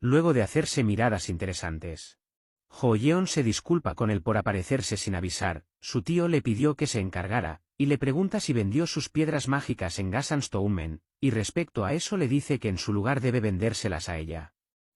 luego de hacerse miradas interesantes. Jo Yeon se disculpa con él por aparecerse sin avisar, su tío le pidió que se encargara, y le pregunta si vendió sus piedras mágicas en Gasanstoumen, y respecto a eso le dice que en su lugar debe vendérselas a ella.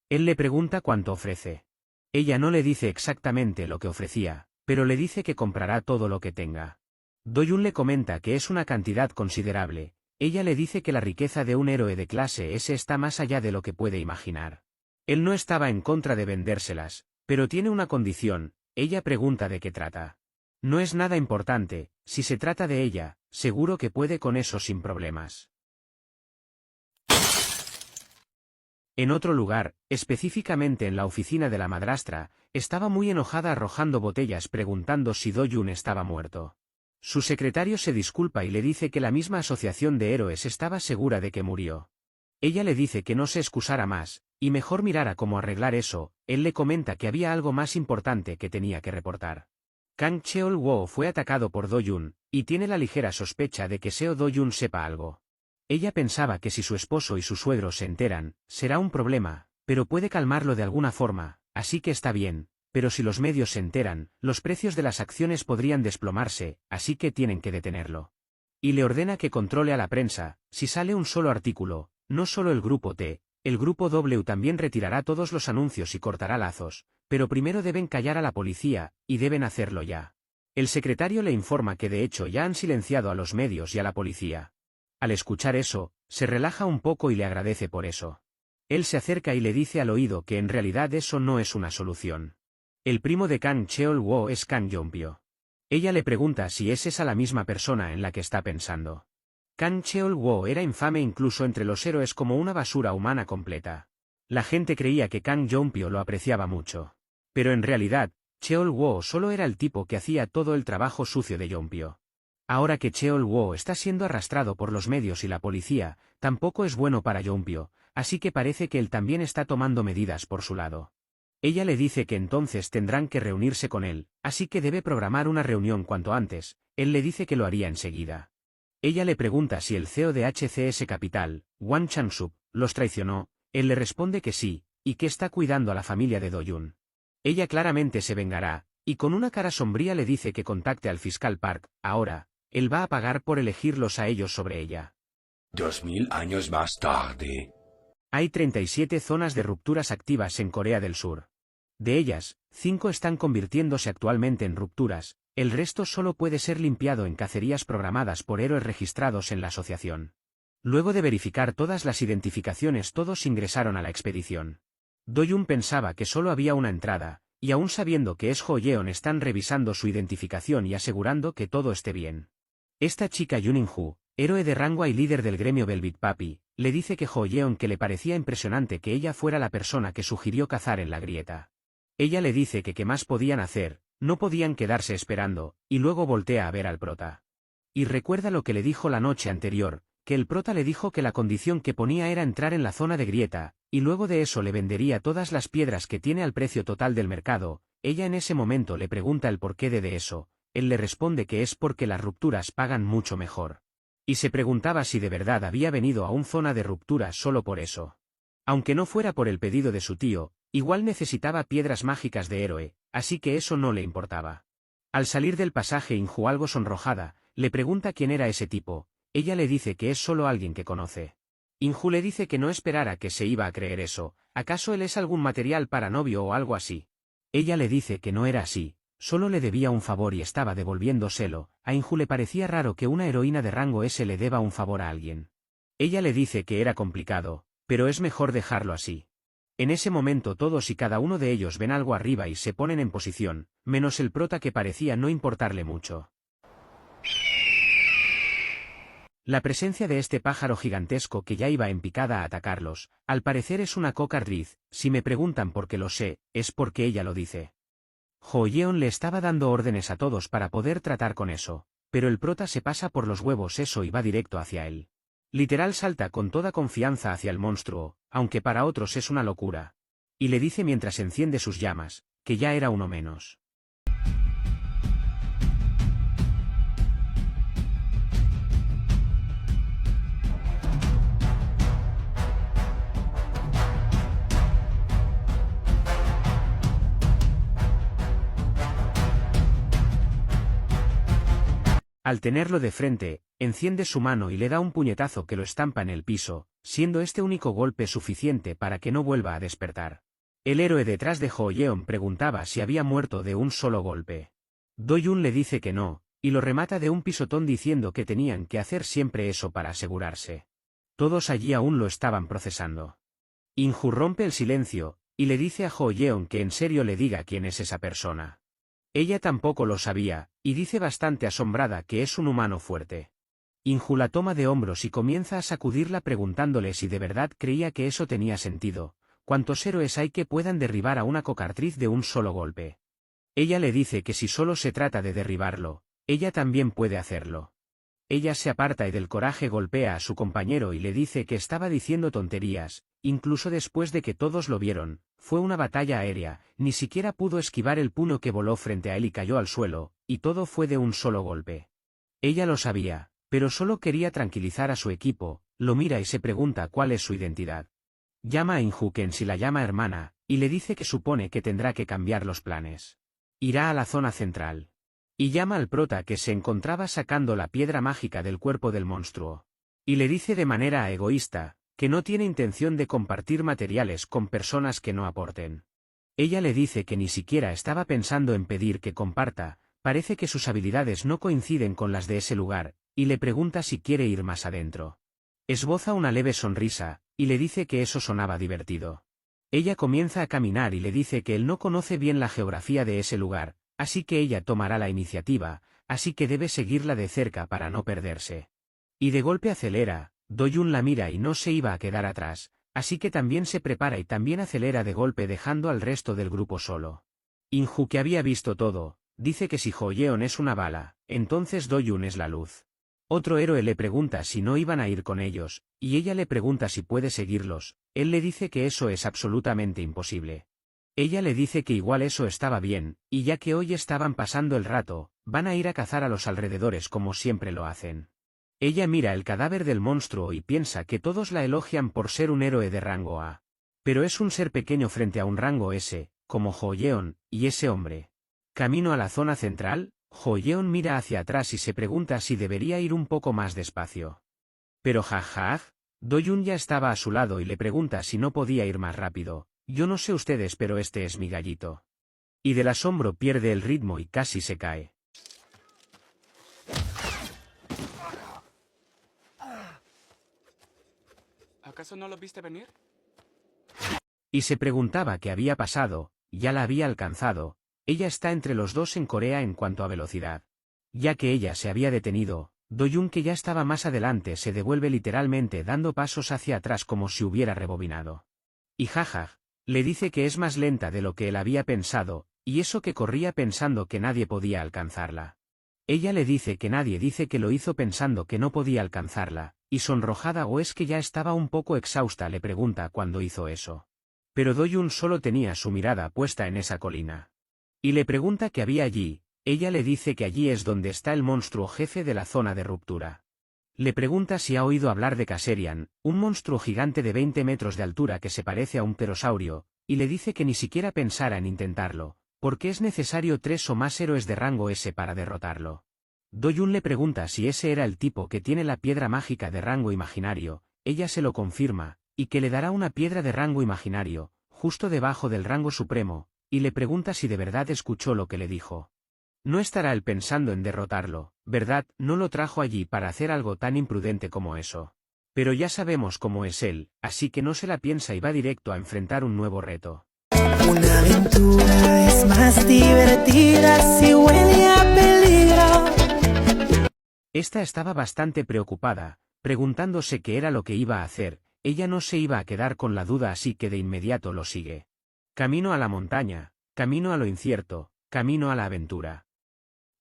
Él le pregunta cuánto ofrece. Ella no le dice exactamente lo que ofrecía, pero le dice que comprará todo lo que tenga. Do-yoon le comenta que es una cantidad considerable, ella le dice que la riqueza de un héroe de clase S está más allá de lo que puede imaginar. Él no estaba en contra de vendérselas, pero tiene una condición, ella pregunta de qué trata. No es nada importante, si se trata de ella, seguro que puede con eso sin problemas. En otro lugar, específicamente en la oficina de la madrastra, estaba muy enojada arrojando botellas preguntando si Do-yoon estaba muerto. Su secretario se disculpa y le dice que la misma asociación de héroes estaba segura de que murió. Ella le dice que no se excusara más, y mejor mirara cómo arreglar eso. Él le comenta que había algo más importante que tenía que reportar. Kang Cheol-woo fue atacado por Do-yoon, y tiene la ligera sospecha de que Seo Do-yoon sepa algo. Ella pensaba que si su esposo y su suegro se enteran, será un problema, pero puede calmarlo de alguna forma, así que está bien, pero si los medios se enteran, los precios de las acciones podrían desplomarse, así que tienen que detenerlo. Y le ordena que controle a la prensa, si sale un solo artículo, no solo el grupo T, el grupo W también retirará todos los anuncios y cortará lazos, pero primero deben callar a la policía, y deben hacerlo ya. El secretario le informa que de hecho ya han silenciado a los medios y a la policía. Al escuchar eso, se relaja un poco y le agradece por eso. Él se acerca y le dice al oído que en realidad eso no es una solución. El primo de Kang Cheol-woo es Kang Yeonpyo. Ella le pregunta si es esa la misma persona en la que está pensando. Kang Cheol-woo era infame incluso entre los héroes como una basura humana completa. La gente creía que Kang Yeonpyo lo apreciaba mucho. Pero en realidad, Cheol-woo solo era el tipo que hacía todo el trabajo sucio de Yeonpyo. Ahora que Cheol-woo está siendo arrastrado por los medios y la policía, tampoco es bueno para Yeonpyo, así que parece que él también está tomando medidas por su lado. Ella le dice que entonces tendrán que reunirse con él, así que debe programar una reunión cuanto antes. Él le dice que lo haría enseguida. Ella le pregunta si el CEO de HCS Capital, Wang Chang-sub, los traicionó. Él le responde que sí, y que está cuidando a la familia de Do-yoon. Ella claramente se vengará, y con una cara sombría le dice que contacte al fiscal Park. Ahora, él va a pagar por elegirlos a ellos sobre ella. 2000 años más tarde. Hay 37 zonas de rupturas activas en Corea del Sur. De ellas, 5 están convirtiéndose actualmente en rupturas, el resto solo puede ser limpiado en cacerías programadas por héroes registrados en la asociación. Luego de verificar todas las identificaciones todos ingresaron a la expedición. Do-yoon pensaba que solo había una entrada, y aún sabiendo que es Jo Yeon están revisando su identificación y asegurando que todo esté bien. Esta chica Yunin-ju, héroe de rango y líder del gremio Velvet Papi, le dice que Jo Yeon que le parecía impresionante que ella fuera la persona que sugirió cazar en la grieta. Ella le dice que qué más podían hacer, no podían quedarse esperando, y luego voltea a ver al prota. Y recuerda lo que le dijo la noche anterior, que el prota le dijo que la condición que ponía era entrar en la zona de grieta, y luego de eso le vendería todas las piedras que tiene al precio total del mercado. Ella en ese momento le pregunta el porqué de eso, él le responde que es porque las rupturas pagan mucho mejor. Y se preguntaba si de verdad había venido a una zona de rupturas solo por eso. Aunque no fuera por el pedido de su tío, igual necesitaba piedras mágicas de héroe, así que eso no le importaba. Al salir del pasaje Inju algo sonrojada, le pregunta quién era ese tipo, ella le dice que es solo alguien que conoce. Inju le dice que no esperara que se iba a creer eso, ¿acaso él es algún material para novio o algo así? Ella le dice que no era así, solo le debía un favor y estaba devolviéndoselo. A Inju le parecía raro que una heroína de rango S le deba un favor a alguien. Ella le dice que era complicado, pero es mejor dejarlo así. En ese momento todos y cada uno de ellos ven algo arriba y se ponen en posición, menos el prota que parecía no importarle mucho. La presencia de este pájaro gigantesco que ya iba en picada a atacarlos, al parecer es una cocardriz. Si me preguntan por qué lo sé, es porque ella lo dice. Jo Yeon le estaba dando órdenes a todos para poder tratar con eso, pero el prota se pasa por los huevos eso y va directo hacia él. Literal salta con toda confianza hacia el monstruo, aunque para otros es una locura. Y le dice mientras enciende sus llamas, que ya era uno menos. Al tenerlo de frente, enciende su mano y le da un puñetazo que lo estampa en el piso, siendo este único golpe suficiente para que no vuelva a despertar. El héroe detrás de Jo Yeon preguntaba si había muerto de un solo golpe. Do-yun le dice que no, y lo remata de un pisotón diciendo que tenían que hacer siempre eso para asegurarse. Todos allí aún lo estaban procesando. In-ju rompe el silencio, y le dice a Jo Yeon que en serio le diga quién es esa persona. Ella tampoco lo sabía, y dice bastante asombrada que es un humano fuerte. In-ju la toma de hombros y comienza a sacudirla preguntándole si de verdad creía que eso tenía sentido. ¿Cuántos héroes hay que puedan derribar a una cocartriz de un solo golpe? Ella le dice que si solo se trata de derribarlo, ella también puede hacerlo. Ella se aparta y del coraje golpea a su compañero y le dice que estaba diciendo tonterías, incluso después de que todos lo vieron. Fue una batalla aérea, ni siquiera pudo esquivar el puño que voló frente a él y cayó al suelo, y todo fue de un solo golpe. Ella lo sabía, pero solo quería tranquilizar a su equipo, lo mira y se pregunta cuál es su identidad. Llama a In-ju quien si la llama hermana, y le dice que supone que tendrá que cambiar los planes. Irá a la zona central. Y llama al prota que se encontraba sacando la piedra mágica del cuerpo del monstruo. Y le dice de manera egoísta, que no tiene intención de compartir materiales con personas que no aporten. Ella le dice que ni siquiera estaba pensando en pedir que comparta, parece que sus habilidades no coinciden con las de ese lugar, y le pregunta si quiere ir más adentro. Esboza una leve sonrisa, y le dice que eso sonaba divertido. Ella comienza a caminar y le dice que él no conoce bien la geografía de ese lugar, así que ella tomará la iniciativa, así que debe seguirla de cerca para no perderse. Y de golpe acelera, Do-yun la mira y no se iba a quedar atrás, así que también se prepara y también acelera de golpe dejando al resto del grupo solo. In-ju, que había visto todo, dice que si Jo Yeon es una bala, entonces Do-yun es la luz. Otro héroe le pregunta si no iban a ir con ellos, y ella le pregunta si puede seguirlos. Él le dice que eso es absolutamente imposible. Ella le dice que igual eso estaba bien, y ya que hoy estaban pasando el rato, van a ir a cazar a los alrededores como siempre lo hacen. Ella mira el cadáver del monstruo y piensa que todos la elogian por ser un héroe de rango A. Pero es un ser pequeño frente a un rango S, como Jo Yeon, y ese hombre. Camino a la zona central, Jo Yeon mira hacia atrás y se pregunta si debería ir un poco más despacio. Pero Do-yun ya estaba a su lado y le pregunta si no podía ir más rápido. Yo no sé ustedes, pero este es mi gallito. Y del asombro pierde el ritmo y casi se cae. ¿Acaso no lo viste venir? Y se preguntaba qué había pasado, ya la había alcanzado. Ella está entre los dos en Corea en cuanto a velocidad. Ya que ella se había detenido, Do-yun, que ya estaba más adelante, se devuelve literalmente dando pasos hacia atrás como si hubiera rebobinado. Y le dice que es más lenta de lo que él había pensado, y eso que corría pensando que nadie podía alcanzarla. Ella le dice que nadie, dice que lo hizo pensando que no podía alcanzarla, y sonrojada o es que ya estaba un poco exhausta le pregunta cuándo hizo eso. Pero Do-yun solo tenía su mirada puesta en esa colina. Y le pregunta qué había allí. Ella le dice que allí es donde está el monstruo jefe de la zona de ruptura. Le pregunta si ha oído hablar de Kaserian, un monstruo gigante de 20 metros de altura que se parece a un pterosaurio, y le dice que ni siquiera pensara en intentarlo, porque es necesario 3 o más héroes de rango S para derrotarlo. Do-yun le pregunta si ese era el tipo que tiene la piedra mágica de rango imaginario, ella se lo confirma, y que le dará una piedra de rango imaginario, justo debajo del rango supremo, y le pregunta si de verdad escuchó lo que le dijo. No estará él pensando en derrotarlo, ¿verdad? No lo trajo allí para hacer algo tan imprudente como eso. Pero ya sabemos cómo es él, así que no se la piensa y va directo a enfrentar un nuevo reto. Una aventura es más divertida si huele a peligro. Esta estaba bastante preocupada, preguntándose qué era lo que iba a hacer. Ella no se iba a quedar con la duda, así que de inmediato lo sigue. Camino a la montaña, camino a lo incierto, camino a la aventura.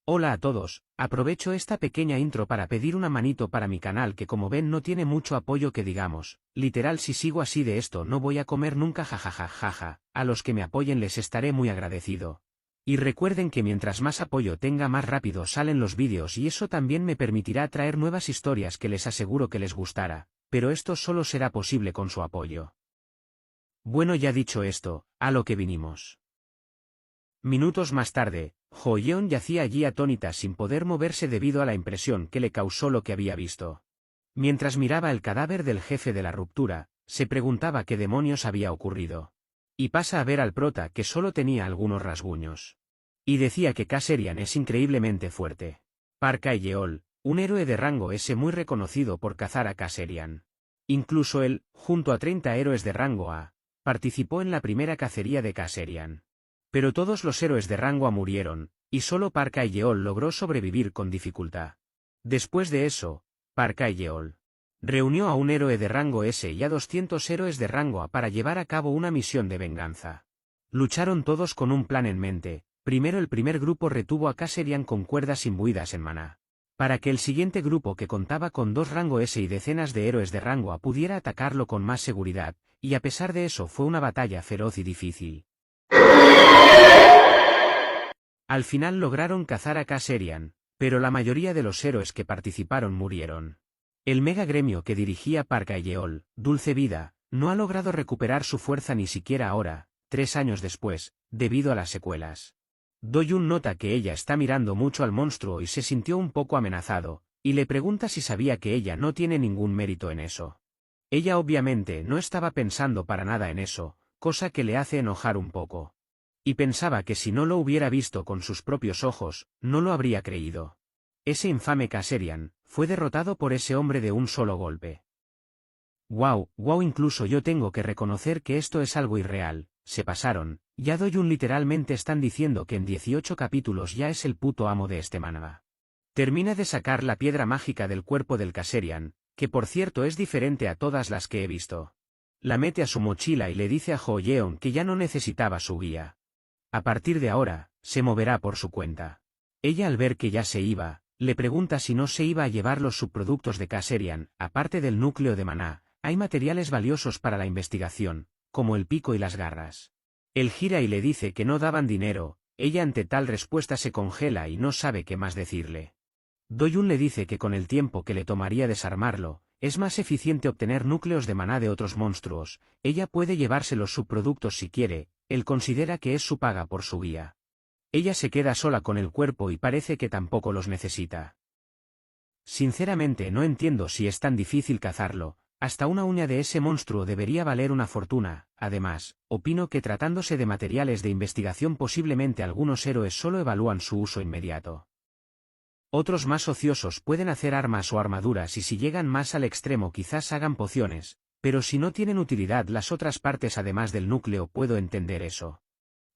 Hola a todos, aprovecho esta pequeña intro para pedir una manito para mi canal que como ven no tiene mucho apoyo que digamos, literal si sigo así de esto no voy a comer nunca jajajajaja, a los que me apoyen les estaré muy agradecido. Y recuerden que mientras más apoyo tenga más rápido salen los vídeos y eso también me permitirá traer nuevas historias que les aseguro que les gustará, pero esto solo será posible con su apoyo. Bueno, ya dicho esto, a lo que vinimos. Minutos más tarde, Jo-yeon yacía allí atónita sin poder moverse debido a la impresión que le causó lo que había visto. Mientras miraba el cadáver del jefe de la ruptura, se preguntaba qué demonios había ocurrido. Y pasa a ver al prota que solo tenía algunos rasguños. Y decía que Kaserian es increíblemente fuerte. Park Hae-yeol, un héroe de rango S muy reconocido por cazar a Kaserian. Incluso él, junto a 30 héroes de rango A, participó en la primera cacería de Kaserian. Pero todos los héroes de rango A murieron, y solo Park Hae-yeol logró sobrevivir con dificultad. Después de eso, Park Hae-yeol reunió a un héroe de rango S y a 200 héroes de rango A para llevar a cabo una misión de venganza. Lucharon todos con un plan en mente. Primero el primer grupo retuvo a Kaserian con cuerdas imbuidas en maná, para que el siguiente grupo que contaba con 2 rango S y decenas de héroes de rango A pudiera atacarlo con más seguridad, y a pesar de eso fue una batalla feroz y difícil. Al final lograron cazar a Kaserian, pero la mayoría de los héroes que participaron murieron. El mega gremio que dirigía Park Hae-yeol, Dulce Vida, no ha logrado recuperar su fuerza ni siquiera ahora, 3 años después, debido a las secuelas. Do-yoon nota que ella está mirando mucho al monstruo y se sintió un poco amenazado, y le pregunta si sabía que ella no tiene ningún mérito en eso. Ella obviamente no estaba pensando para nada en eso, cosa que le hace enojar un poco. Y pensaba que si no lo hubiera visto con sus propios ojos, no lo habría creído. Ese infame Kaserian fue derrotado por ese hombre de un solo golpe. Wow, incluso yo tengo que reconocer que esto es algo irreal, se pasaron. Ya Do-yoon literalmente están diciendo que en 18 capítulos ya es el puto amo de este manga. Termina de sacar la piedra mágica del cuerpo del Kaserian, que por cierto es diferente a todas las que he visto. La mete a su mochila y le dice a Jo-yeon que ya no necesitaba su guía. A partir de ahora, se moverá por su cuenta. Ella al ver que ya se iba, le pregunta si no se iba a llevar los subproductos de Kaserian. Aparte del núcleo de maná, hay materiales valiosos para la investigación, como el pico y las garras. Él gira y le dice que no daban dinero. Ella ante tal respuesta se congela y no sabe qué más decirle. Do-yoon le dice que con el tiempo que le tomaría desarmarlo, es más eficiente obtener núcleos de maná de otros monstruos. Ella puede llevarse los subproductos si quiere, él considera que es su paga por su guía. Ella se queda sola con el cuerpo y parece que tampoco los necesita. Sinceramente no entiendo si es tan difícil cazarlo. Hasta una uña de ese monstruo debería valer una fortuna. Además, opino que tratándose de materiales de investigación posiblemente algunos héroes solo evalúan su uso inmediato. Otros más ociosos pueden hacer armas o armaduras y si llegan más al extremo quizás hagan pociones, pero si no tienen utilidad las otras partes además del núcleo puedo entender eso.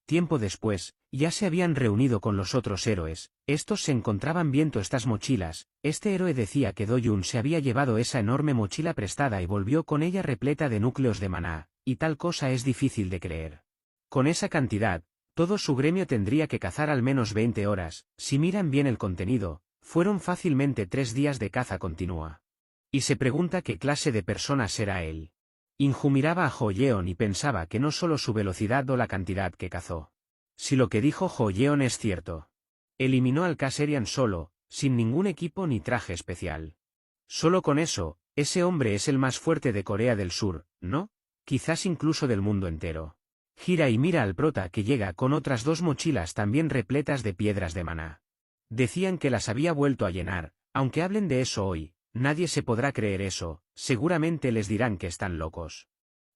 Tiempo después, ya se habían reunido con los otros héroes, estos se encontraban viendo estas mochilas. Este héroe decía que Do-yoon se había llevado esa enorme mochila prestada y volvió con ella repleta de núcleos de maná, y tal cosa es difícil de creer. Con esa cantidad, todo su gremio tendría que cazar al menos 20 horas, si miran bien el contenido, fueron fácilmente 3 días de caza continua. Y se pregunta qué clase de persona será él. Inju miraba a Jo-yeon y pensaba que no solo su velocidad o la cantidad que cazó. Si lo que dijo Jo-yeon es cierto. Eliminó al Kaserian solo, sin ningún equipo ni traje especial. Solo con eso, ese hombre es el más fuerte de Corea del Sur, ¿no? Quizás incluso del mundo entero. Gira y mira al prota que llega con otras 2 mochilas también repletas de piedras de maná. Decían que las había vuelto a llenar, aunque hablen de eso hoy. Nadie se podrá creer eso, seguramente les dirán que están locos.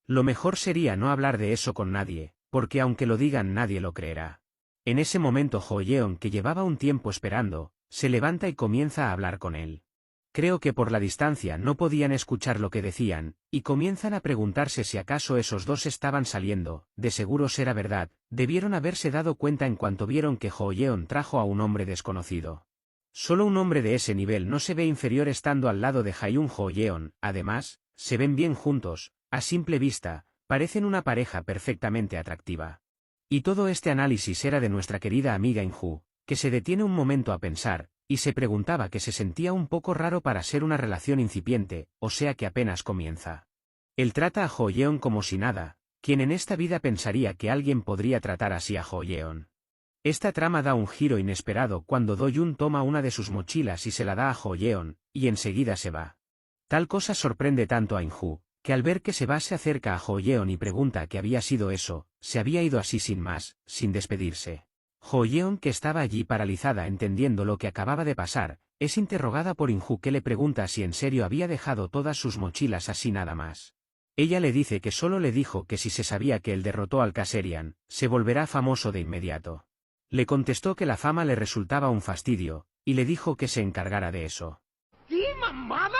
Lo mejor sería no hablar de eso con nadie, porque aunque lo digan nadie lo creerá. En ese momento Jo-yeon, que llevaba un tiempo esperando, se levanta y comienza a hablar con él. Creo que por la distancia no podían escuchar lo que decían, y comienzan a preguntarse si acaso esos 2 estaban saliendo. De seguro será verdad, debieron haberse dado cuenta en cuanto vieron que Jo-yeon trajo a un hombre desconocido. Solo un hombre de ese nivel no se ve inferior estando al lado de Hyun Jo-yeon. Además, se ven bien juntos, a simple vista, parecen una pareja perfectamente atractiva. Y todo este análisis era de nuestra querida amiga Inju, que se detiene un momento a pensar, y se preguntaba que se sentía un poco raro para ser una relación incipiente, o sea que apenas comienza. Él trata a Jo-yeon como si nada, quien en esta vida pensaría que alguien podría tratar así a Jo-yeon. Esta trama da un giro inesperado cuando Do-yoon toma una de sus mochilas y se la da a Jo-yeon, y enseguida se va. Tal cosa sorprende tanto a Inju, que al ver que se va se acerca a Jo-yeon y pregunta qué había sido eso. Se había ido así sin más, sin despedirse. Ho-yeon, que estaba allí paralizada entendiendo lo que acababa de pasar, es interrogada por In-ju, que le pregunta si en serio había dejado todas sus mochilas así nada más. Ella le dice que solo le dijo que si se sabía que él derrotó al Kaserian, se volverá famoso de inmediato. Le contestó que la fama le resultaba un fastidio, y le dijo que se encargara de eso. ¿Qué mamada?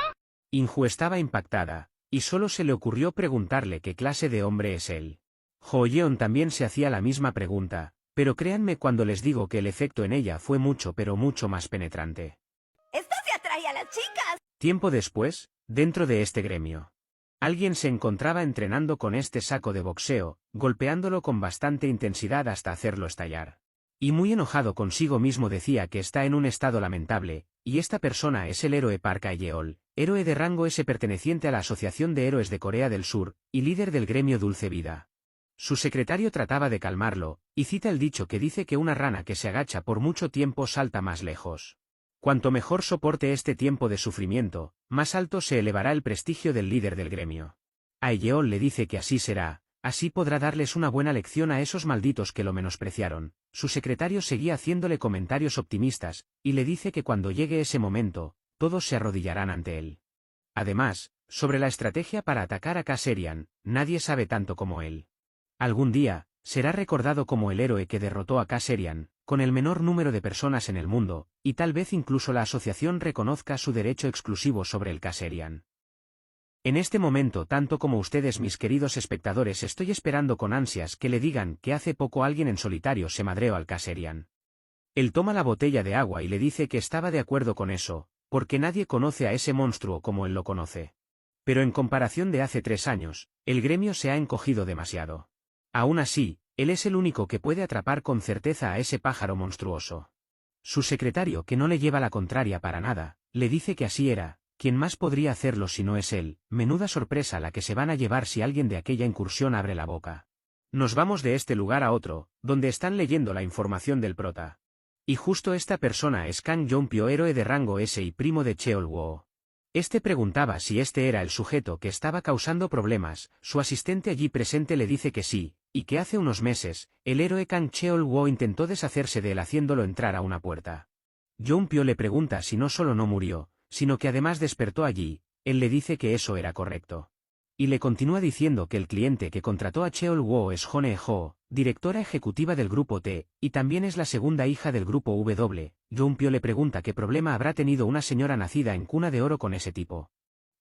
In-ju estaba impactada, y solo se le ocurrió preguntarle qué clase de hombre es él. Ho-yeon también se hacía la misma pregunta, pero créanme cuando les digo que el efecto en ella fue mucho pero mucho más penetrante. ¡Esto se atrae a las chicas! Tiempo después, dentro de este gremio, alguien se encontraba entrenando con este saco de boxeo, golpeándolo con bastante intensidad hasta hacerlo estallar. Y muy enojado consigo mismo decía que está en un estado lamentable, y esta persona es el héroe Park Hae-yeol, héroe de rango S perteneciente a la Asociación de Héroes de Corea del Sur, y líder del gremio Dulce Vida. Su secretario trataba de calmarlo, y cita el dicho que dice que una rana que se agacha por mucho tiempo salta más lejos. Cuanto mejor soporte este tiempo de sufrimiento, más alto se elevará el prestigio del líder del gremio. Hae-yeol le dice que así será, así podrá darles una buena lección a esos malditos que lo menospreciaron. Su secretario seguía haciéndole comentarios optimistas, y le dice que cuando llegue ese momento, todos se arrodillarán ante él. Además, sobre la estrategia para atacar a Kaserian, nadie sabe tanto como él. Algún día, será recordado como el héroe que derrotó a Kaserian, con el menor número de personas en el mundo, y tal vez incluso la asociación reconozca su derecho exclusivo sobre el Kaserian. En este momento, tanto como ustedes, mis queridos espectadores, estoy esperando con ansias que le digan que hace poco alguien en solitario se madreó al Kaserian. Él toma la botella de agua y le dice que estaba de acuerdo con eso, porque nadie conoce a ese monstruo como él lo conoce. Pero en comparación de hace 3 años, el gremio se ha encogido demasiado. Aún así, él es el único que puede atrapar con certeza a ese pájaro monstruoso. Su secretario, que no le lleva la contraria para nada, le dice que así era, ¿quién más podría hacerlo si no es él? Menuda sorpresa la que se van a llevar si alguien de aquella incursión abre la boca. Nos vamos de este lugar a otro, donde están leyendo la información del prota. Y justo esta persona es Kang Jong-pyo, héroe de rango S y primo de Cheol-woo. Este preguntaba si este era el sujeto que estaba causando problemas. Su asistente allí presente le dice que sí, y que hace unos meses, el héroe Kang Cheol-woo intentó deshacerse de él haciéndolo entrar a una puerta. Jong-pyo le pregunta si no solo no murió, sino que además despertó allí. Él le dice que eso era correcto. Y le continúa diciendo que el cliente que contrató a Cheol-woo es Hone-ho, directora ejecutiva del grupo T, y también es la segunda hija del grupo W. Jong-pyo le pregunta qué problema habrá tenido una señora nacida en cuna de oro con ese tipo.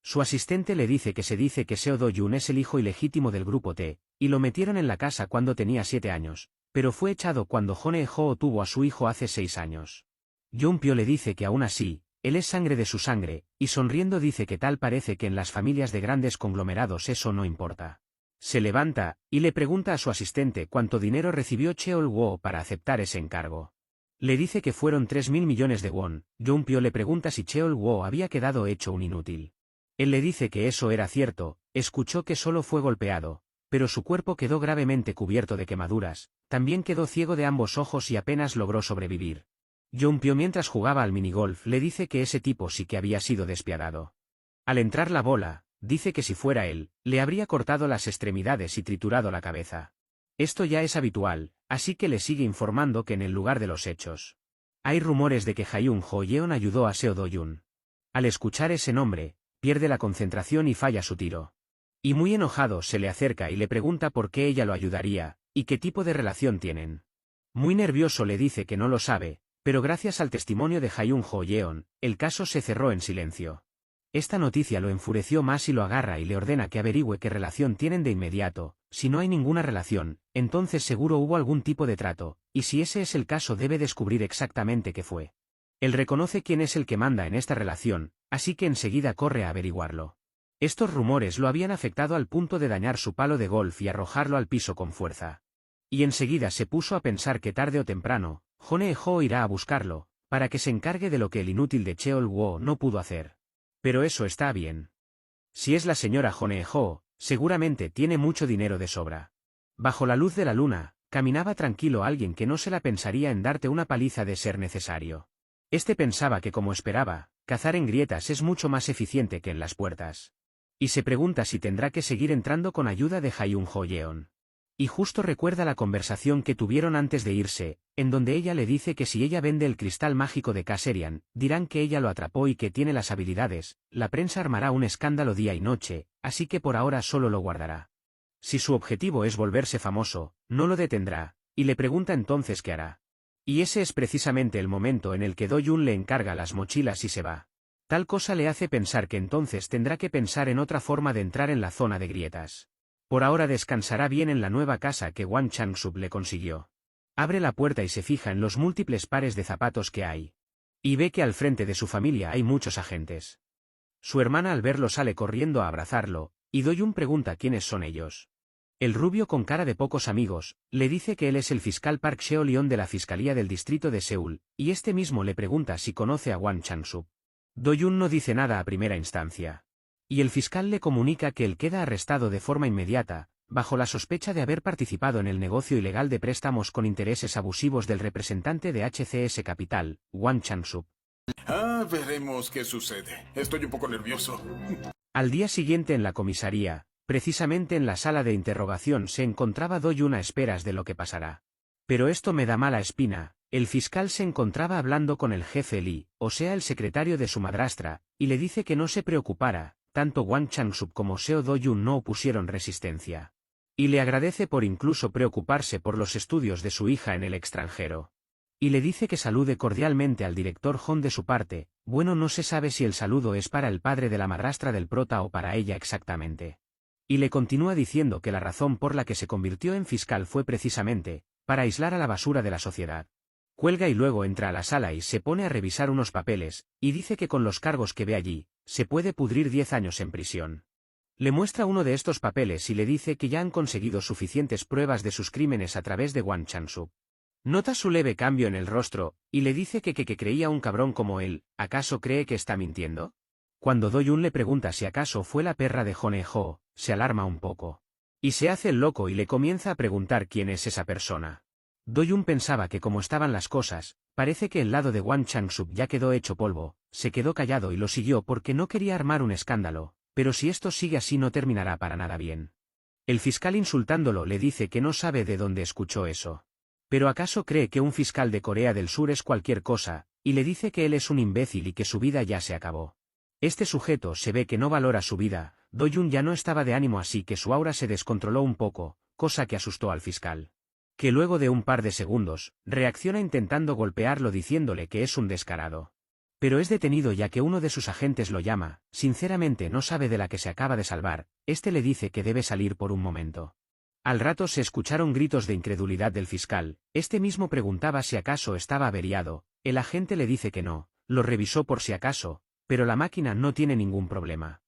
Su asistente le dice que Seo Do-yun es el hijo ilegítimo del grupo T, y lo metieron en la casa cuando tenía 7 años, pero fue echado cuando Hone-ho tuvo a su hijo hace 6 años. Jong-pyo le dice que aún así, él es sangre de su sangre, y sonriendo dice que tal parece que en las familias de grandes conglomerados eso no importa. Se levanta, y le pregunta a su asistente cuánto dinero recibió Cheol-woo para aceptar ese encargo. Le dice que fueron 3.000 millones de won. Jong-pyo le pregunta si Cheol-woo había quedado hecho un inútil. Él le dice que eso era cierto, escuchó que solo fue golpeado, pero su cuerpo quedó gravemente cubierto de quemaduras, también quedó ciego de ambos ojos y apenas logró sobrevivir. Jong-pyo, mientras jugaba al minigolf, le dice que ese tipo sí que había sido despiadado. Al entrar la bola, dice que si fuera él, le habría cortado las extremidades y triturado la cabeza. Esto ya es habitual, así que le sigue informando que en el lugar de los hechos hay rumores de que Hyun Ho-yeon ayudó a Seo Do-yun. Al escuchar ese nombre, pierde la concentración y falla su tiro. Y muy enojado se le acerca y le pregunta por qué ella lo ayudaría, y qué tipo de relación tienen. Muy nervioso le dice que no lo sabe, pero gracias al testimonio de Hyun Ho-yeon, el caso se cerró en silencio. Esta noticia lo enfureció más y lo agarra y le ordena que averigüe qué relación tienen de inmediato. Si no hay ninguna relación, entonces seguro hubo algún tipo de trato, y si ese es el caso debe descubrir exactamente qué fue. Él reconoce quién es el que manda en esta relación, así que enseguida corre a averiguarlo. Estos rumores lo habían afectado al punto de dañar su palo de golf y arrojarlo al piso con fuerza. Y enseguida se puso a pensar que tarde o temprano, Hone-ho irá a buscarlo, para que se encargue de lo que el inútil de Cheol-woo no pudo hacer. Pero eso está bien. Si es la señora Hone-ho, seguramente tiene mucho dinero de sobra. Bajo la luz de la luna, caminaba tranquilo alguien que no se la pensaría en darte una paliza de ser necesario. Este pensaba que, como esperaba, cazar en grietas es mucho más eficiente que en las puertas. Y se pregunta si tendrá que seguir entrando con ayuda de Hyun Ho-yeon. Y justo recuerda la conversación que tuvieron antes de irse, en donde ella le dice que si ella vende el cristal mágico de Kasserian, dirán que ella lo atrapó y que tiene las habilidades, la prensa armará un escándalo día y noche, así que por ahora solo lo guardará. Si su objetivo es volverse famoso, no lo detendrá, y le pregunta entonces qué hará. Y ese es precisamente el momento en el que Do-yoon le encarga las mochilas y se va. Tal cosa le hace pensar que entonces tendrá que pensar en otra forma de entrar en la zona de grietas. Por ahora descansará bien en la nueva casa que Wang Chang-sub le consiguió. Abre la puerta y se fija en los múltiples pares de zapatos que hay. Y ve que al frente de su familia hay muchos agentes. Su hermana al verlo sale corriendo a abrazarlo, y Do-yoon pregunta quiénes son ellos. El rubio con cara de pocos amigos, le dice que él es el fiscal Park Seo-leon de la Fiscalía del Distrito de Seúl, y este mismo le pregunta si conoce a Wang Chang-sub. Do-yoon no dice nada a primera instancia. Y el fiscal le comunica que él queda arrestado de forma inmediata, bajo la sospecha de haber participado en el negocio ilegal de préstamos con intereses abusivos del representante de HCS Capital, Wang Chang-sub. Veremos qué sucede. Estoy un poco nervioso. Al día siguiente en la comisaría, precisamente en la sala de interrogación se encontraba Do-yoon a esperas de lo que pasará. Pero esto me da mala espina. El fiscal se encontraba hablando con el jefe Lee, o sea el secretario de su madrastra, y le dice que no se preocupara. Tanto Wang Chang-sub como Seo Do-yoon no opusieron resistencia. Y le agradece por incluso preocuparse por los estudios de su hija en el extranjero. Y le dice que salude cordialmente al director Hon de su parte. Bueno, no se sabe si el saludo es para el padre de la madrastra del prota o para ella exactamente. Y le continúa diciendo que la razón por la que se convirtió en fiscal fue precisamente para aislar a la basura de la sociedad. Cuelga y luego entra a la sala y se pone a revisar unos papeles, y dice que con los cargos que ve allí, se puede pudrir 10 años en prisión. Le muestra uno de estos papeles y le dice que ya han conseguido suficientes pruebas de sus crímenes a través de Wang Chang-sub. Nota su leve cambio en el rostro, y le dice que creía un cabrón como él. ¿Acaso cree que está mintiendo? Cuando Do-yoon le pregunta si acaso fue la perra de Hone-ho, se alarma un poco. Y se hace el loco y le comienza a preguntar quién es esa persona. Do-yoon pensaba que como estaban las cosas, parece que el lado de Wang Chang-sub ya quedó hecho polvo, se quedó callado y lo siguió porque no quería armar un escándalo, pero si esto sigue así no terminará para nada bien. El fiscal insultándolo le dice que no sabe de dónde escuchó eso. ¿Pero acaso cree que un fiscal de Corea del Sur es cualquier cosa? Y le dice que él es un imbécil y que su vida ya se acabó. Este sujeto se ve que no valora su vida. Do-yoon ya no estaba de ánimo así que su aura se descontroló un poco, cosa que asustó al fiscal. Que luego de un par de segundos, reacciona intentando golpearlo diciéndole que es un descarado. Pero es detenido ya que uno de sus agentes lo llama, sinceramente no sabe de la que se acaba de salvar, este le dice que debe salir por un momento. Al rato se escucharon gritos de incredulidad del fiscal, este mismo preguntaba si acaso estaba averiado, el agente le dice que no, lo revisó por si acaso, pero la máquina no tiene ningún problema.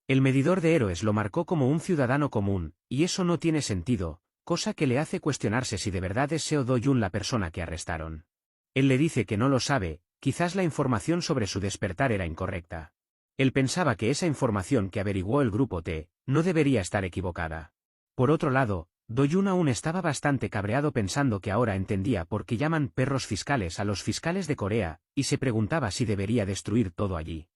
El medidor de héroes lo marcó como un ciudadano común, y eso no tiene sentido, cosa que le hace cuestionarse si de verdad es Seo Do-yoon la persona que arrestaron. Él le dice que no lo sabe, quizás la información sobre su despertar era incorrecta. Él pensaba que esa información que averiguó el grupo T, no debería estar equivocada. Por otro lado, Do-yoon aún estaba bastante cabreado pensando que ahora entendía por qué llaman perros fiscales a los fiscales de Corea, y se preguntaba si debería destruir todo allí.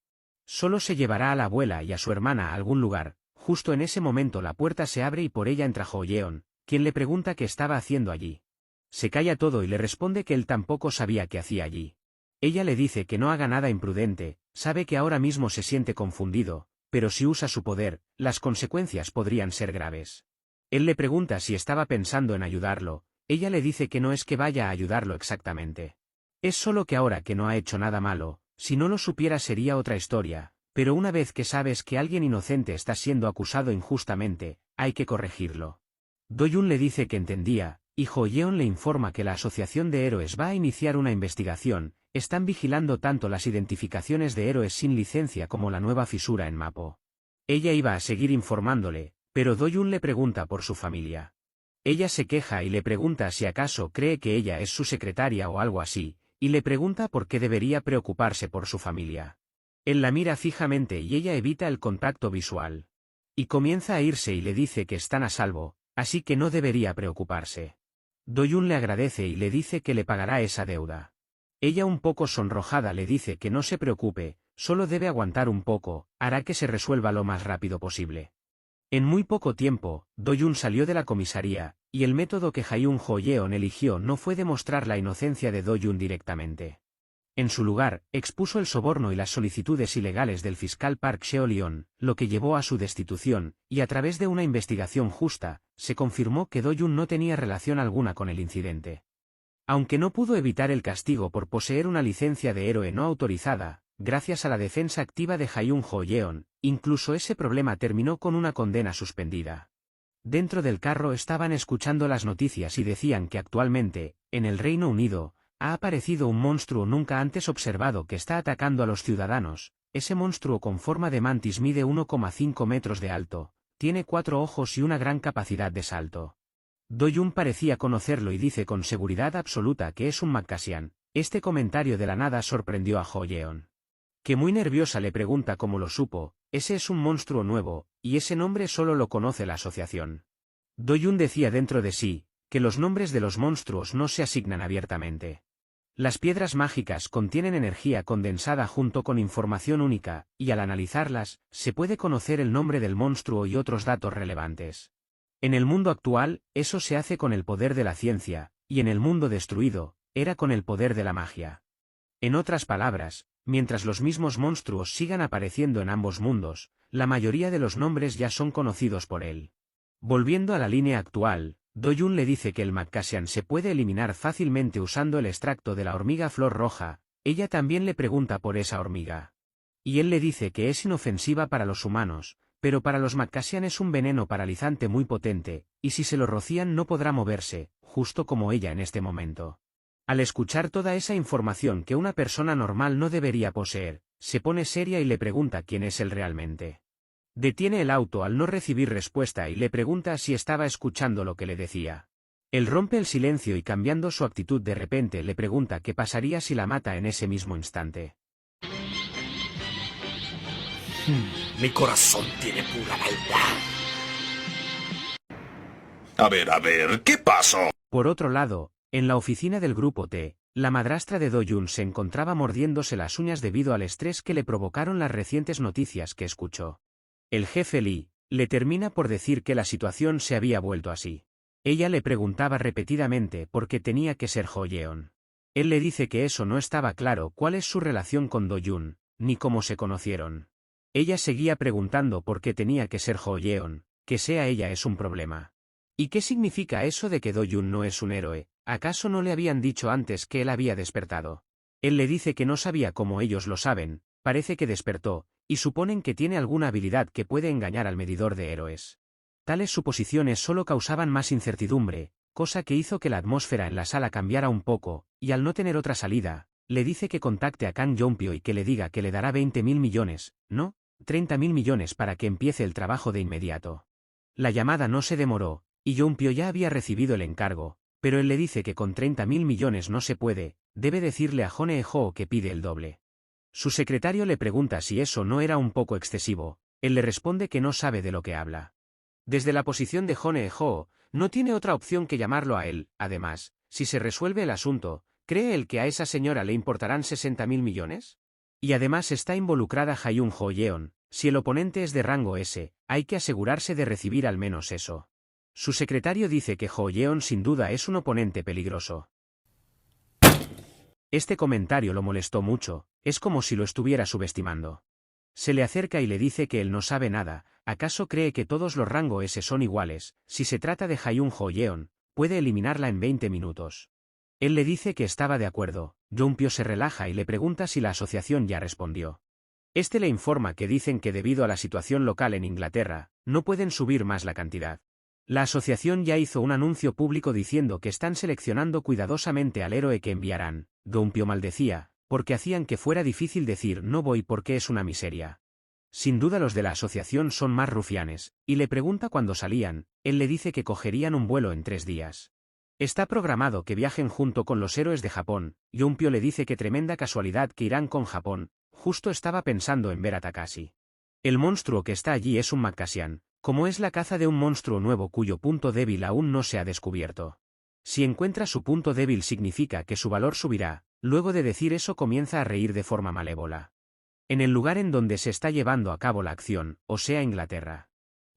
Solo se llevará a la abuela y a su hermana a algún lugar. Justo en ese momento la puerta se abre y por ella entra Ho-yeon, quien le pregunta qué estaba haciendo allí. Se calla todo y le responde que él tampoco sabía qué hacía allí. Ella le dice que no haga nada imprudente, sabe que ahora mismo se siente confundido, pero si usa su poder, las consecuencias podrían ser graves. Él le pregunta si estaba pensando en ayudarlo, ella le dice que no es que vaya a ayudarlo exactamente. Es solo que ahora que no ha hecho nada malo, si no lo supiera sería otra historia, pero una vez que sabes que alguien inocente está siendo acusado injustamente, hay que corregirlo. Do-yoon le dice que entendía, y Ho-yeon le informa que la Asociación de Héroes va a iniciar una investigación, están vigilando tanto las identificaciones de héroes sin licencia como la nueva fisura en Mapo. Ella iba a seguir informándole, pero Do-yoon le pregunta por su familia. Ella se queja y le pregunta si acaso cree que ella es su secretaria o algo así, y le pregunta por qué debería preocuparse por su familia. Él la mira fijamente y ella evita el contacto visual. Y comienza a irse y le dice que están a salvo, así que no debería preocuparse. Do-yoon le agradece y le dice que le pagará esa deuda. Ella un poco sonrojada le dice que no se preocupe, solo debe aguantar un poco, hará que se resuelva lo más rápido posible. En muy poco tiempo, Do-yoon salió de la comisaría, y el método que Hyun Jo Yeon eligió no fue demostrar la inocencia de Do Yun directamente. En su lugar, expuso el soborno y las solicitudes ilegales del fiscal Park Seo-leon, lo que llevó a su destitución, y a través de una investigación justa, se confirmó que Do Yun no tenía relación alguna con el incidente. Aunque no pudo evitar el castigo por poseer una licencia de héroe no autorizada, gracias a la defensa activa de Hyun Jo Yeon, incluso ese problema terminó con una condena suspendida. Dentro del carro estaban escuchando las noticias y decían que actualmente, en el Reino Unido, ha aparecido un monstruo nunca antes observado que está atacando a los ciudadanos. Ese monstruo con forma de mantis mide 1,5 metros de alto, tiene 4 ojos y una gran capacidad de salto. Do Yun parecía conocerlo y dice con seguridad absoluta que es un Maccasian. Este comentario de la nada sorprendió a Jo Yeon, que muy nerviosa le pregunta cómo lo supo. Ese es un monstruo nuevo, y ese nombre solo lo conoce la asociación. Do Yun decía dentro de sí, que los nombres de los monstruos no se asignan abiertamente. Las piedras mágicas contienen energía condensada junto con información única, y al analizarlas, se puede conocer el nombre del monstruo y otros datos relevantes. En el mundo actual, eso se hace con el poder de la ciencia, y en el mundo destruido, era con el poder de la magia. En otras palabras, mientras los mismos monstruos sigan apareciendo en ambos mundos, la mayoría de los nombres ya son conocidos por él. Volviendo a la línea actual, Do Yun le dice que el Maccasian se puede eliminar fácilmente usando el extracto de la hormiga flor roja. Ella también le pregunta por esa hormiga. Y él le dice que es inofensiva para los humanos, pero para los Maccasian es un veneno paralizante muy potente, y si se lo rocían no podrá moverse, justo como ella en este momento. Al escuchar toda esa información que una persona normal no debería poseer, se pone seria y le pregunta quién es él realmente. Detiene el auto al no recibir respuesta y le pregunta si estaba escuchando lo que le decía. Él rompe el silencio y cambiando su actitud de repente le pregunta qué pasaría si la mata en ese mismo instante. Mi corazón tiene pura maldad. A ver, ¿qué pasó? Por otro lado, en la oficina del grupo T, la madrastra de Do Yun se encontraba mordiéndose las uñas debido al estrés que le provocaron las recientes noticias que escuchó. El jefe Lee le termina por decir que la situación se había vuelto así. Ella le preguntaba repetidamente por qué tenía que ser Jo Yeon. Él le dice que eso no estaba claro cuál es su relación con Do Yun, ni cómo se conocieron. Ella seguía preguntando por qué tenía que ser Jo Yeon, que sea ella es un problema. ¿Y qué significa eso de que Do Yun no es un héroe? ¿Acaso no le habían dicho antes que él había despertado? Él le dice que no sabía cómo ellos lo saben, parece que despertó, y suponen que tiene alguna habilidad que puede engañar al medidor de héroes. Tales suposiciones solo causaban más incertidumbre, cosa que hizo que la atmósfera en la sala cambiara un poco, y al no tener otra salida, le dice que contacte a Kang Yonpyo y que le diga que le dará 20.000 millones, no, 30.000 millones para que empiece el trabajo de inmediato. La llamada no se demoró, y Yonpyo ya había recibido el encargo, pero él le dice que con 30.000 millones no se puede, debe decirle a Hone-ho que pide el doble. Su secretario le pregunta si eso no era un poco excesivo, él le responde que no sabe de lo que habla. Desde la posición de Hone-ho, no tiene otra opción que llamarlo a él. Además, si se resuelve el asunto, ¿cree él que a esa señora le importarán 60.000 millones? Y además está involucrada Hyun Jo Yeon, si el oponente es de rango S, hay que asegurarse de recibir al menos eso. Su secretario dice que Jo Yeon sin duda es un oponente peligroso. Este comentario lo molestó mucho, es como si lo estuviera subestimando. Se le acerca y le dice que él no sabe nada. ¿Acaso cree que todos los rango S son iguales? Si se trata de Hyun Jo Yeon, puede eliminarla en 20 minutos. Él le dice que estaba de acuerdo. Yonpyo se relaja y le pregunta si la asociación ya respondió. Este le informa que dicen que debido a la situación local en Inglaterra, no pueden subir más la cantidad. La asociación ya hizo un anuncio público diciendo que están seleccionando cuidadosamente al héroe que enviarán. Yonpyo maldecía, porque hacían que fuera difícil decir no voy porque es una miseria. Sin duda los de la asociación son más rufianes, y le pregunta cuándo salían. Él le dice que cogerían un vuelo en 3 días. Está programado que viajen junto con los héroes de Japón. Yonpyo le dice que tremenda casualidad que irán con Japón, justo estaba pensando en ver a Takashi. El monstruo que está allí es un Maccasian, como es la caza de un monstruo nuevo cuyo punto débil aún no se ha descubierto. Si encuentra su punto débil significa que su valor subirá. Luego de decir eso comienza a reír de forma malévola. En el lugar en donde se está llevando a cabo la acción, o sea Inglaterra.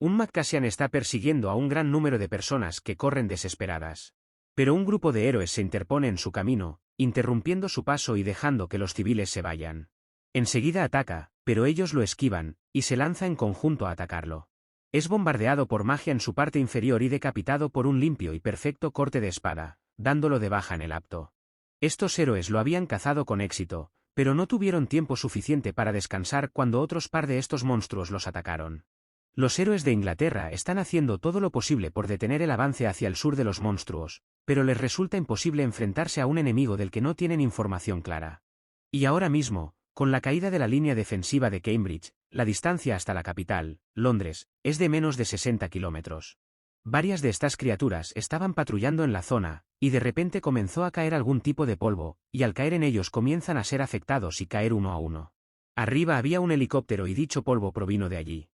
Un Maccassian está persiguiendo a un gran número de personas que corren desesperadas. Pero un grupo de héroes se interpone en su camino, interrumpiendo su paso y dejando que los civiles se vayan. Enseguida ataca, pero ellos lo esquivan, y se lanza en conjunto a atacarlo. Es bombardeado por magia en su parte inferior y decapitado por un limpio y perfecto corte de espada, dándolo de baja en el acto. Estos héroes lo habían cazado con éxito, pero no tuvieron tiempo suficiente para descansar cuando otros par de estos monstruos los atacaron. Los héroes de Inglaterra están haciendo todo lo posible por detener el avance hacia el sur de los monstruos, pero les resulta imposible enfrentarse a un enemigo del que no tienen información clara. Y ahora mismo, con la caída de la línea defensiva de Cambridge, la distancia hasta la capital, Londres, es de menos de 60 kilómetros. Varias de estas criaturas estaban patrullando en la zona, y de repente comenzó a caer algún tipo de polvo, y al caer en ellos comienzan a ser afectados y caer uno a uno. Arriba había un helicóptero y dicho polvo provino de allí.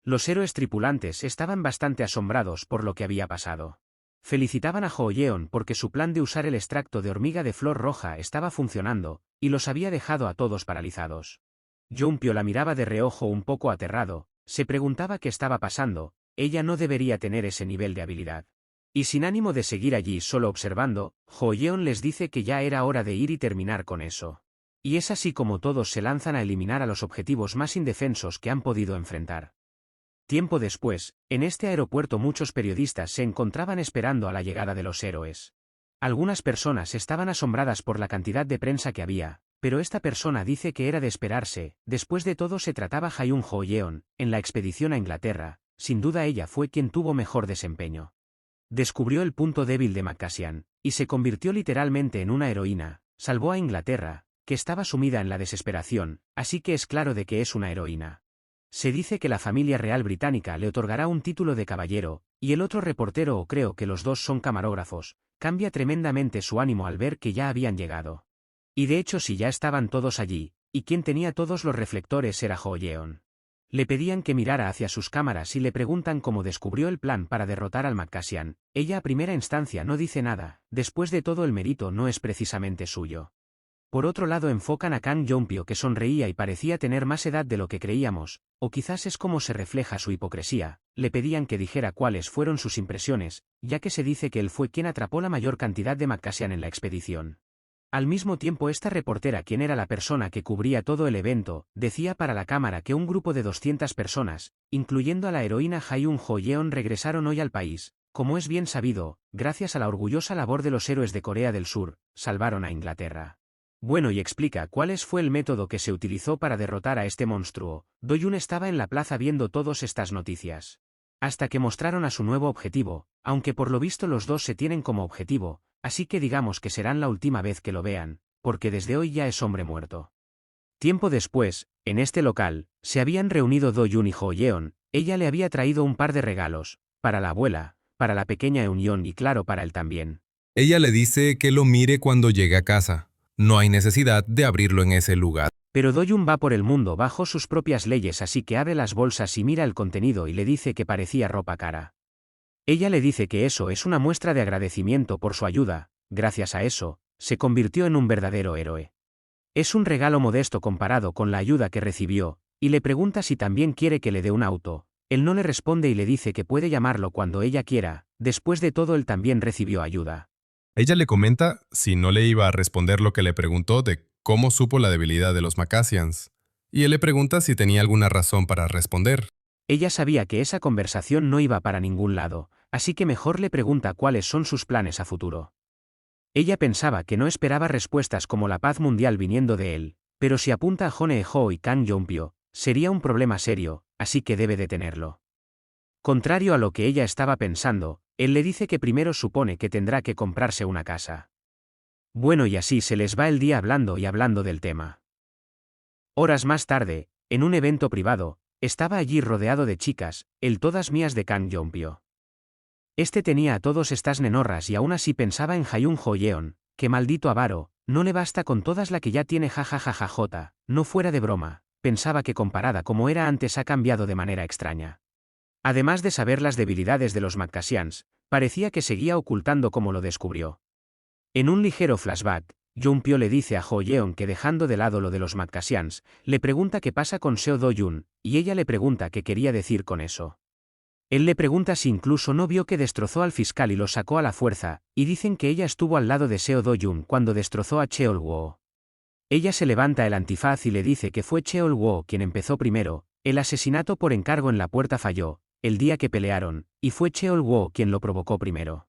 Los héroes tripulantes estaban bastante asombrados por lo que había pasado. Felicitaban a Hoo-yeon porque su plan de usar el extracto de hormiga de flor roja estaba funcionando, y los había dejado a todos paralizados. Jung-pyo la miraba de reojo un poco aterrado, se preguntaba qué estaba pasando, ella no debería tener ese nivel de habilidad. Y sin ánimo de seguir allí solo observando, Hoo-yeon les dice que ya era hora de ir y terminar con eso. Y es así como todos se lanzan a eliminar a los objetivos más indefensos que han podido enfrentar. Tiempo después, en este aeropuerto muchos periodistas se encontraban esperando a la llegada de los héroes. Algunas personas estaban asombradas por la cantidad de prensa que había, pero esta persona dice que era de esperarse, después de todo se trataba Hyun Hoo-yeon, en la expedición a Inglaterra, sin duda ella fue quien tuvo mejor desempeño. Descubrió el punto débil de Maccassian, y se convirtió literalmente en una heroína, salvó a Inglaterra, que estaba sumida en la desesperación, así que es claro de que es una heroína. Se dice que la familia real británica le otorgará un título de caballero, y el otro reportero, o creo que los dos son camarógrafos, cambia tremendamente su ánimo al ver que ya habían llegado. Y de hecho si ya estaban todos allí, y quien tenía todos los reflectores era Hoo-yeon. Le pedían que mirara hacia sus cámaras y le preguntan cómo descubrió el plan para derrotar al Maccassian. Ella a primera instancia no dice nada, después de todo el mérito no es precisamente suyo. Por otro lado enfocan a Kang Jong-pyo que sonreía y parecía tener más edad de lo que creíamos, o quizás es como se refleja su hipocresía, le pedían que dijera cuáles fueron sus impresiones, ya que se dice que él fue quien atrapó la mayor cantidad de Maccassian en la expedición. Al mismo tiempo esta reportera, quien era la persona que cubría todo el evento, decía para la cámara que un grupo de 200 personas, incluyendo a la heroína Hyun Hoo-yeon, regresaron hoy al país. Como es bien sabido, gracias a la orgullosa labor de los héroes de Corea del Sur, salvaron a Inglaterra. Bueno, y explica cuál fue el método que se utilizó para derrotar a este monstruo. Do-yoon estaba en la plaza viendo todas estas noticias. Hasta que mostraron a su nuevo objetivo, aunque por lo visto los dos se tienen como objetivo, así que digamos que serán la última vez que lo vean, porque desde hoy ya es hombre muerto. Tiempo después, en este local, se habían reunido Do-yoon y Hoo-yeon, ella le había traído un par de regalos, para la abuela, para la pequeña Eunyeon y claro para él también. Ella le dice que lo mire cuando llegue a casa. No hay necesidad de abrirlo en ese lugar. Pero Do-yoon va por el mundo bajo sus propias leyes, así que abre las bolsas y mira el contenido y le dice que parecía ropa cara. Ella le dice que eso es una muestra de agradecimiento por su ayuda, gracias a eso, se convirtió en un verdadero héroe. Es un regalo modesto comparado con la ayuda que recibió, y le pregunta si también quiere que le dé un auto. Él no le responde y le dice que puede llamarlo cuando ella quiera, después de todo él también recibió ayuda. Ella le comenta si no le iba a responder lo que le preguntó de cómo supo la debilidad de los Maccassians, y él le pregunta si tenía alguna razón para responder. Ella sabía que esa conversación no iba para ningún lado, así que mejor le pregunta cuáles son sus planes a futuro. Ella pensaba que no esperaba respuestas como la paz mundial viniendo de él, pero si apunta a Hone-ho y Kang Jong-pyo, sería un problema serio, así que debe detenerlo. Contrario a lo que ella estaba pensando, él le dice que primero supone que tendrá que comprarse una casa. Bueno, y así se les va el día hablando y hablando del tema. Horas más tarde, en un evento privado, estaba allí rodeado de chicas, el todas mías de Kang Jong-pyo. Este tenía a todas estas nenorras y aún así pensaba en Hyun Hoo-yeon, que maldito avaro, no le basta con todas la que ya tiene jajajajajota, no fuera de broma, pensaba que comparada como era antes ha cambiado de manera extraña. Además de saber las debilidades de los Maccassians, parecía que seguía ocultando cómo lo descubrió. En un ligero flashback, Jung-pyo le dice a Hoo-yeon que dejando de lado lo de los Maccassians, le pregunta qué pasa con Seo Do-yoon, y ella le pregunta qué quería decir con eso. Él le pregunta si incluso no vio que destrozó al fiscal y lo sacó a la fuerza, y dicen que ella estuvo al lado de Seo Do-yoon cuando destrozó a Cheol-woo. Ella se levanta el antifaz y le dice que fue Cheol-woo quien empezó primero, el asesinato por encargo en la puerta falló, el día que pelearon, y fue Cheol-woo quien lo provocó primero.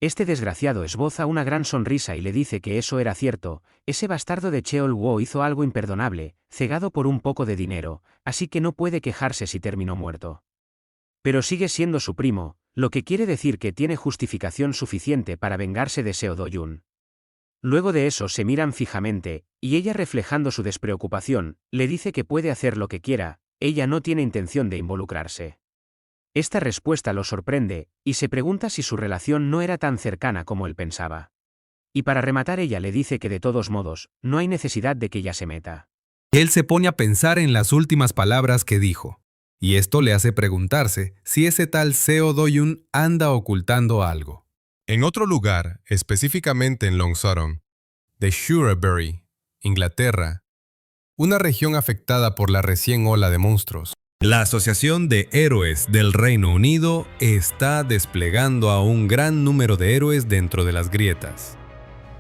Este desgraciado esboza una gran sonrisa y le dice que eso era cierto, ese bastardo de Cheol-woo hizo algo imperdonable, cegado por un poco de dinero, así que no puede quejarse si terminó muerto. Pero sigue siendo su primo, lo que quiere decir que tiene justificación suficiente para vengarse de Seo Do-yoon. Luego de eso se miran fijamente, y ella reflejando su despreocupación, le dice que puede hacer lo que quiera, ella no tiene intención de involucrarse. Esta respuesta lo sorprende, y se pregunta si su relación no era tan cercana como él pensaba. Y para rematar ella le dice que de todos modos, no hay necesidad de que ella se meta. Él se pone a pensar en las últimas palabras que dijo, y esto le hace preguntarse si ese tal Seo Do-yoon anda ocultando algo. En otro lugar, específicamente en Long Sutton, de Shrewsbury, Inglaterra, una región afectada por la recién ola de monstruos, la Asociación de Héroes del Reino Unido está desplegando a un gran número de héroes dentro de las grietas,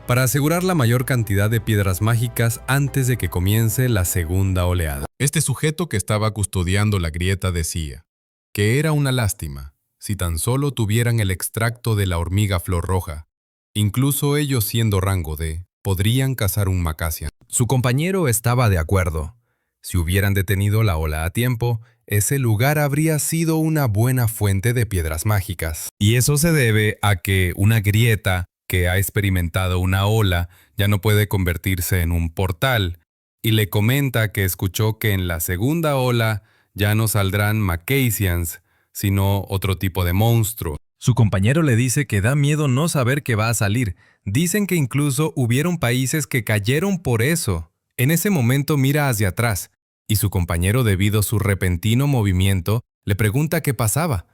para asegurar la mayor cantidad de piedras mágicas antes de que comience la segunda oleada. Este sujeto que estaba custodiando la grieta decía que era una lástima si tan solo tuvieran el extracto de la hormiga flor roja. Incluso ellos siendo rango D, podrían cazar un Macassian. Su compañero estaba de acuerdo. Si hubieran detenido la ola a tiempo, ese lugar habría sido una buena fuente de piedras mágicas. Y eso se debe a que una grieta que ha experimentado una ola ya no puede convertirse en un portal, y le comenta que escuchó que en la segunda ola ya no saldrán Macassians, sino otro tipo de monstruo. Su compañero le dice que da miedo no saber qué va a salir. Dicen que incluso hubieron países que cayeron por eso. En ese momento mira hacia atrás, y su compañero, debido a su repentino movimiento, le pregunta qué pasaba.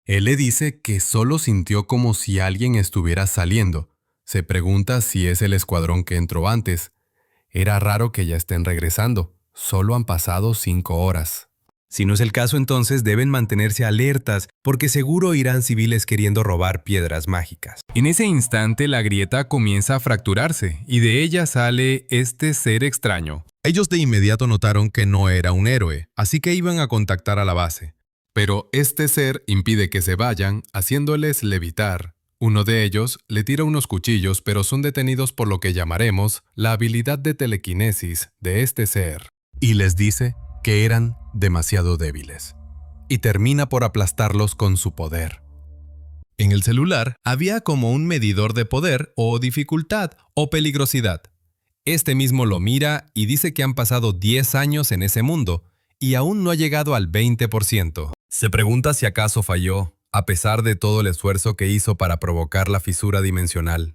Él le dice que solo sintió como si alguien estuviera saliendo. Se pregunta si es el escuadrón que entró antes. Era raro que ya estén regresando. Solo han pasado 5 horas. Si no es el caso, entonces deben mantenerse alertas, porque seguro irán civiles queriendo robar piedras mágicas. En ese instante, la grieta comienza a fracturarse, y de ella sale este ser extraño. Ellos de inmediato notaron que no era un héroe, así que iban a contactar a la base. Pero este ser impide que se vayan, haciéndoles levitar. Uno de ellos le tira unos cuchillos, pero son detenidos por lo que llamaremos la habilidad de telequinesis de este ser. Y les dice que eran demasiado débiles. Y termina por aplastarlos con su poder. En el celular había como un medidor de poder o dificultad o peligrosidad. Este mismo lo mira y dice que han pasado 10 años en ese mundo y aún no ha llegado al 20%. Se pregunta si acaso falló, a pesar de todo el esfuerzo que hizo para provocar la fisura dimensional.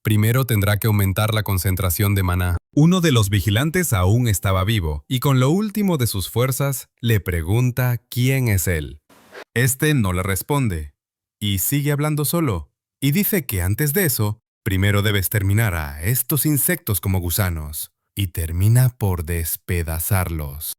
Primero tendrá que aumentar la concentración de maná. Uno de los vigilantes aún estaba vivo, y con lo último de sus fuerzas, le pregunta quién es él. Este no le responde, y sigue hablando solo, y dice que antes de eso, primero debe exterminar a estos insectos como gusanos, y termina por despedazarlos.